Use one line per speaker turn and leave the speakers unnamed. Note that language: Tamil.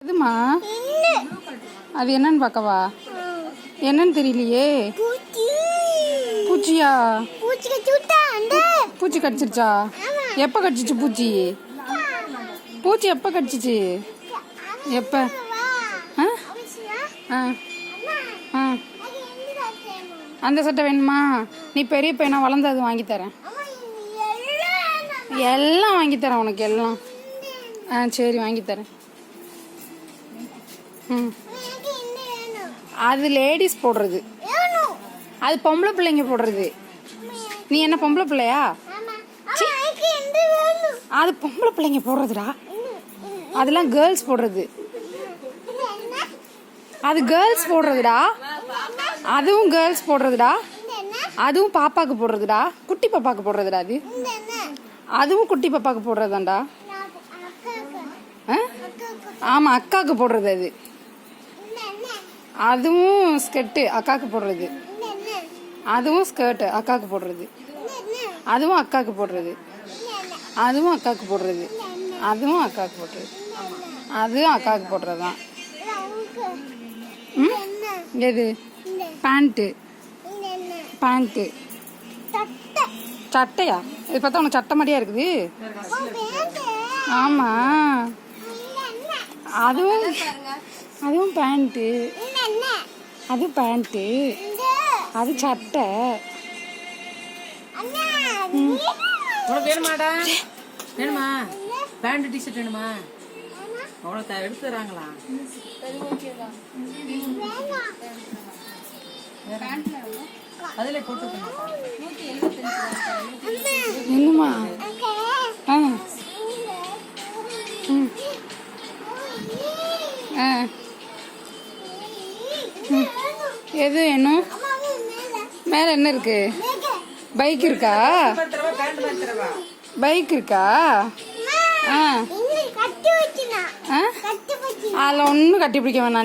எதுமா அது என்னன்னு பார்க்கவா? என்னன்னு தெரியலையே. பூச்சியா? பூச்சி கடிச்சிருச்சா? எப்போ கடிச்சிச்சு பூச்சி? பூச்சி எப்போ கடிச்சிச்சு? எப்போ? ஆ ஆ அந்த சட்டை வேணுமா? நீ பெரிய பையனா வளர்ந்து அது வாங்கித்தரேன். எல்லாம் வாங்கித்தரேன் உனக்கு எல்லாம். ஆ சரி வாங்கித்தரேன். ம் அது லேடிஸ் போடுறது, அது பொம்பளை பிள்ளைங்க போடுறது. நீ என்ன பொம்பளை பிள்ளையா? அது பொம்பளை பிள்ளைங்க போடுறதுடா, அதெல்லாம் கேர்ள்ஸ் போடுறது. அது கேர்ள்ஸ் போடுறதுடா, அதுவும் கேர்ள்ஸ் போடுறதுடா, அதுவும் பாப்பாக்கு போடுறதுடா, குட்டி பாப்பாக்கு போடுறதுடா. அது அதுவும் குட்டி பாப்பாக்கு போடுறதாண்டா. ஆமாம் அக்காவுக்கு போடுறது. அது அதுவும் ஸ்கர்ட்டு அக்காவுக்கு போடுறது, அதுவும் ஸ்கர்ட்டு அக்காவுக்கு போடுறது, அதுவும் அக்காவுக்கு போடுறது, அதுவும் அக்காவுக்கு போடுறது, அதுவும் அக்காவுக்கு போடுறது, அதுவும் அக்காவுக்கு போடுறது தான். ம் எது? பேண்ட்டு. பேண்ட்டு சட்டையா? இது பார்த்தா உனக்கு சட்டை மாதிரியா இருக்குது. ஆமாம் அதுவும் அதுவும் பேண்ட்டு, அது பேண்ட்டு, அது சட்டை.
உனக்கு வேணுமாடா? வேணுமா? பேண்ட் டிஷர்ட் வேணுமா? உனக்கு எடுத்து தராங்களா? அதில் போட்டு
என்னம்மா? ஆ ம் ஆ எது வேணும்? மேலே என்ன இருக்கு? பைக் இருக்கா? பைக் இருக்கா? ஆ அதில் ஒன்றும் கட்டி பிடிக்க வேணாம்.